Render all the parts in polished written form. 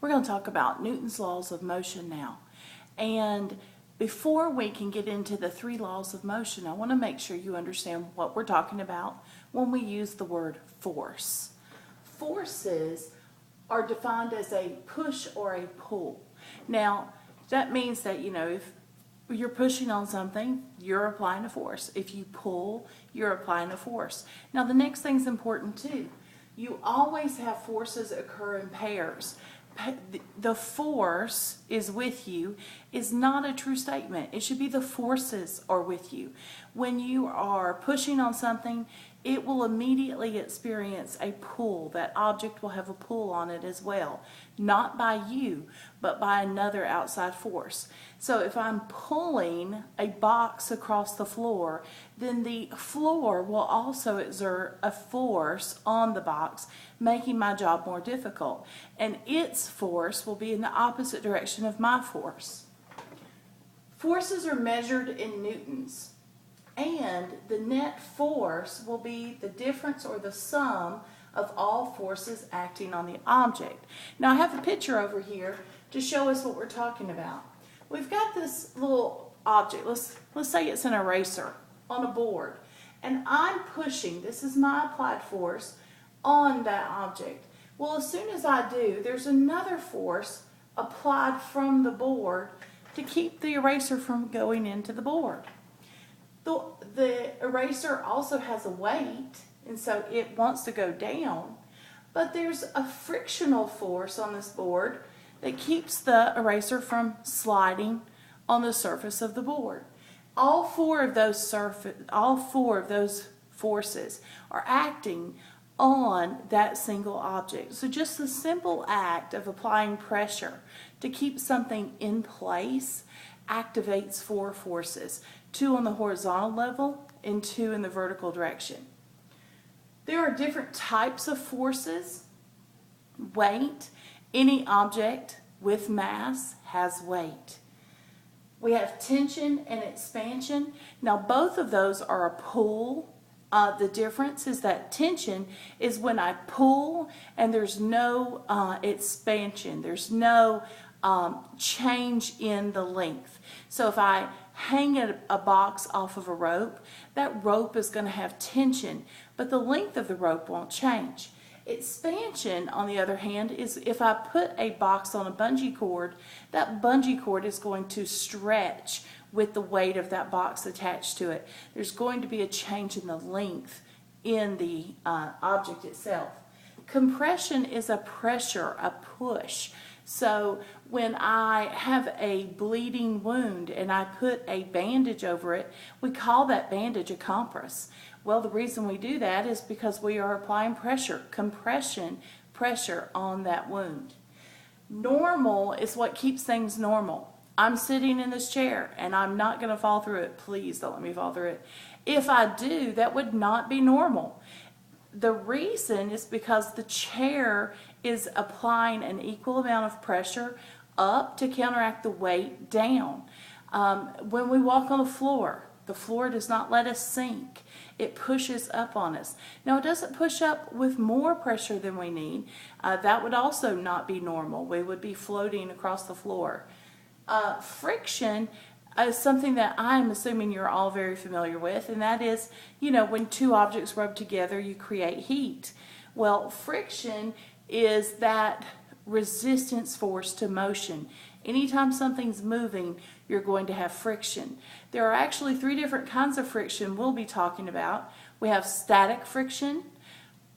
We're going to talk about Newton's laws of motion now. And before we can get into the 3 laws of motion, I want to make sure you understand what we're talking about when we use the word force. Forces are defined as a push or a pull. Now, that means that, if you're pushing on something, you're applying a force. If you pull, you're applying a force. Now, the next thing's important too. You always have forces occur in pairs. The force is with you is not a true statement. It should be the forces are with you. When you are pushing on something, it will immediately experience a pull. That object will have a pull on it as well. Not by you, but by another outside force. So if I'm pulling a box across the floor, then the floor will also exert a force on the box, making my job more difficult. And its force will be in the opposite direction of my force. Forces are measured in newtons. And the net force will be the difference or the sum of all forces acting on the object. Now I have a picture over here to show us what we're talking about. We've got this little object, let's say it's an eraser on a board, and I'm pushing, this is my applied force, on that object. Well, as soon as I do, there's another force applied from the board to keep the eraser from going into the board. The eraser also has a weight, and so it wants to go down, but there's a frictional force on this board that keeps the eraser from sliding on the surface of the board. All four of those forces are acting on that single object. So just the simple act of applying pressure to keep something in place activates 4 forces, 2 on the horizontal level and 2 in the vertical direction. There are different types of forces. Weight, any object with mass has weight. We have tension and expansion. Now both of those are a pull. The difference is that tension is when I pull and there's no expansion. There's no change in the length. So if I hang a box off of a rope, that rope is going to have tension, but the length of the rope won't change. Expansion, on the other hand, is if I put a box on a bungee cord, that bungee cord is going to stretch with the weight of that box attached to it. There's going to be a change in the length in the object itself. Compression is a pressure, a push. So when I have a bleeding wound and I put a bandage over it, we call that bandage a compress. Well, the reason we do that is because we are applying pressure, compression, pressure on that wound. Normal is what keeps things normal. I'm sitting in this chair and I'm not going to fall through it. Please don't let me fall through it. If I do, that would not be normal. The reason is because the chair is applying an equal amount of pressure up to counteract the weight down. When we walk on the floor does not let us sink. It pushes up on us. Now, it doesn't push up with more pressure than we need. That would also not be normal. We would be floating across the floor. Friction is something that I'm assuming you're all very familiar with, and that is, when 2 objects rub together, you create heat. Well, friction is that resistance force to motion. Anytime something's moving, you're going to have friction. There are actually 3 different kinds of friction we'll be talking about. We have static friction,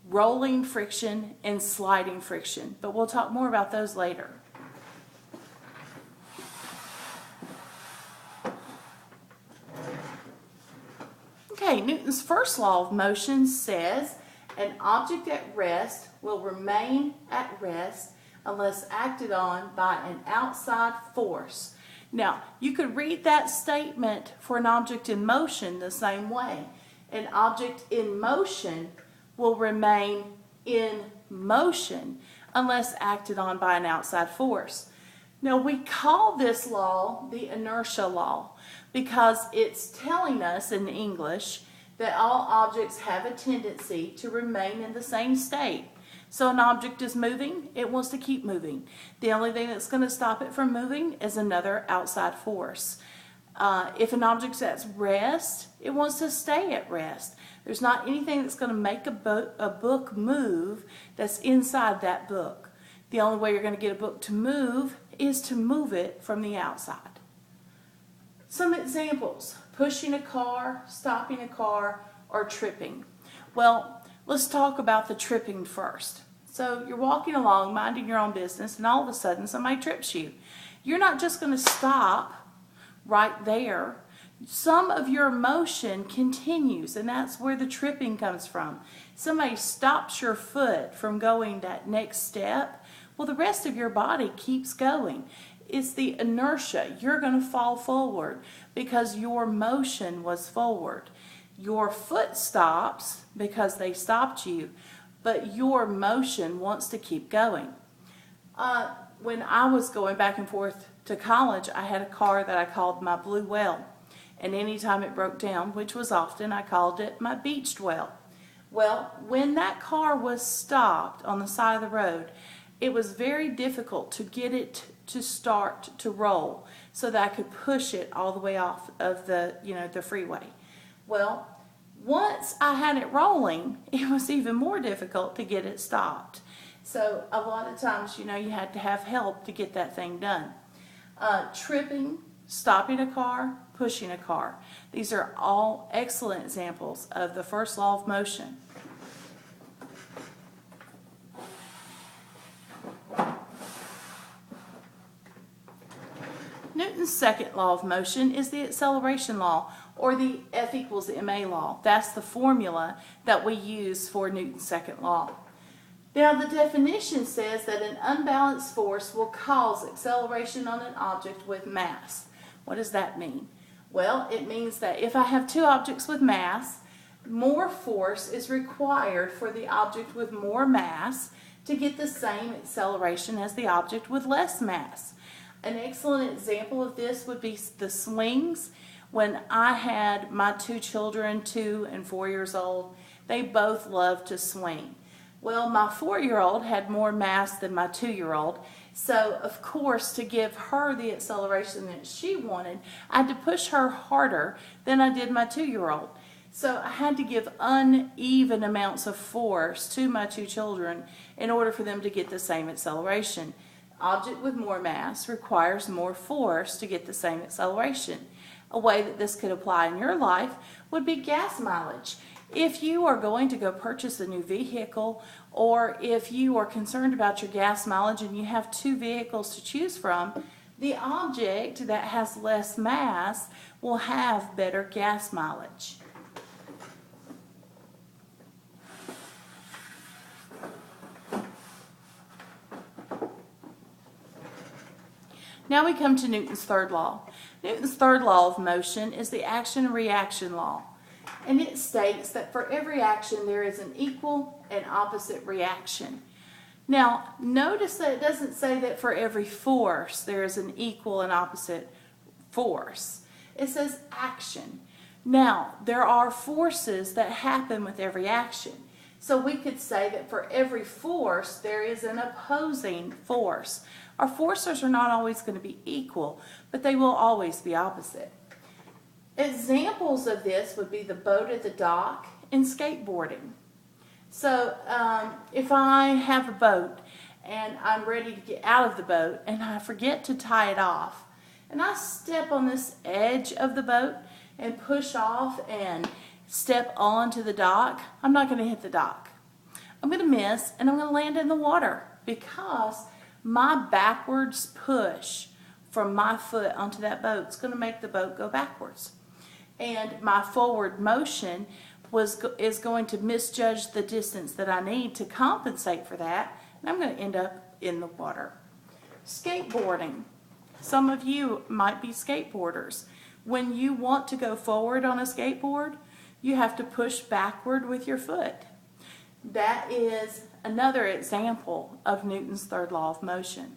rolling friction, and sliding friction, but we'll talk more about those later. Okay, Newton's first law of motion says an object at rest will remain at rest unless acted on by an outside force. Now, you could read that statement for an object in motion the same way. An object in motion will remain in motion unless acted on by an outside force. Now, we call this law the inertia law because it's telling us in English that all objects have a tendency to remain in the same state. So an object is moving, it wants to keep moving. The only thing that's going to stop it from moving is another outside force. If an object's at rest, it wants to stay at rest. There's not anything that's going to make a book move that's inside that book. The only way you're going to get a book to move is to move it from the outside. Some examples: pushing a car, stopping a car, or tripping. Well, let's talk about the tripping first. So you're walking along, minding your own business, and all of a sudden somebody trips you. You're not just going to stop right there. Some of your motion continues, and that's where the tripping comes from. Somebody stops your foot from going that next step. Well, the rest of your body keeps going. It's the inertia. You're going to fall forward because your motion was forward. Your foot stops because they stopped you, but your motion wants to keep going. When I was going back and forth to college, I had a car that I called my blue whale. And anytime it broke down, which was often, I called it my beached whale. Well, when that car was stopped on the side of the road, it was very difficult to get it to start to roll so that I could push it all the way off of the freeway. Well, once I had it rolling, it was even more difficult to get it stopped. So a lot of times, you had to have help to get that thing done. Tripping, stopping a car, pushing a car. These are all excellent examples of the first law of motion. Newton's second law of motion is the acceleration law, or the F equals ma law. That's the formula that we use for Newton's second law. Now, the definition says that an unbalanced force will cause acceleration on an object with mass. What does that mean? Well, it means that if I have two objects with mass, more force is required for the object with more mass to get the same acceleration as the object with less mass. An excellent example of this would be the swings. When I had my two children, 2 and 4 years old, they both loved to swing. Well, my 4-year-old had more mass than my 2-year-old, so of course, to give her the acceleration that she wanted, I had to push her harder than I did my 2-year-old. So I had to give uneven amounts of force to my two children in order for them to get the same acceleration. Object with more mass requires more force to get the same acceleration. A way that this could apply in your life would be gas mileage. If you are going to go purchase a new vehicle, or if you are concerned about your gas mileage and you have two vehicles to choose from, the object that has less mass will have better gas mileage. Now we come to Newton's third law. Newton's third law of motion is the action and reaction law. And it states that for every action there is an equal and opposite reaction. Now, notice that it doesn't say that for every force there is an equal and opposite force. It says action. Now, there are forces that happen with every action. So we could say that for every force there is an opposing force. Our forces are not always going to be equal, but they will always be opposite. Examples of this would be the boat at the dock and skateboarding. So if I have a boat and I'm ready to get out of the boat and I forget to tie it off, and I step on this edge of the boat and push off and step onto the dock, I'm not going to hit the dock. I'm going to miss and I'm going to land in the water because my backwards push from my foot onto that boat is going to make the boat go backwards. And my forward motion is going to misjudge the distance that I need to compensate for that, and I'm going to end up in the water. Skateboarding. Some of you might be skateboarders. When you want to go forward on a skateboard, you have to push backward with your foot. That is another example of Newton's third law of motion.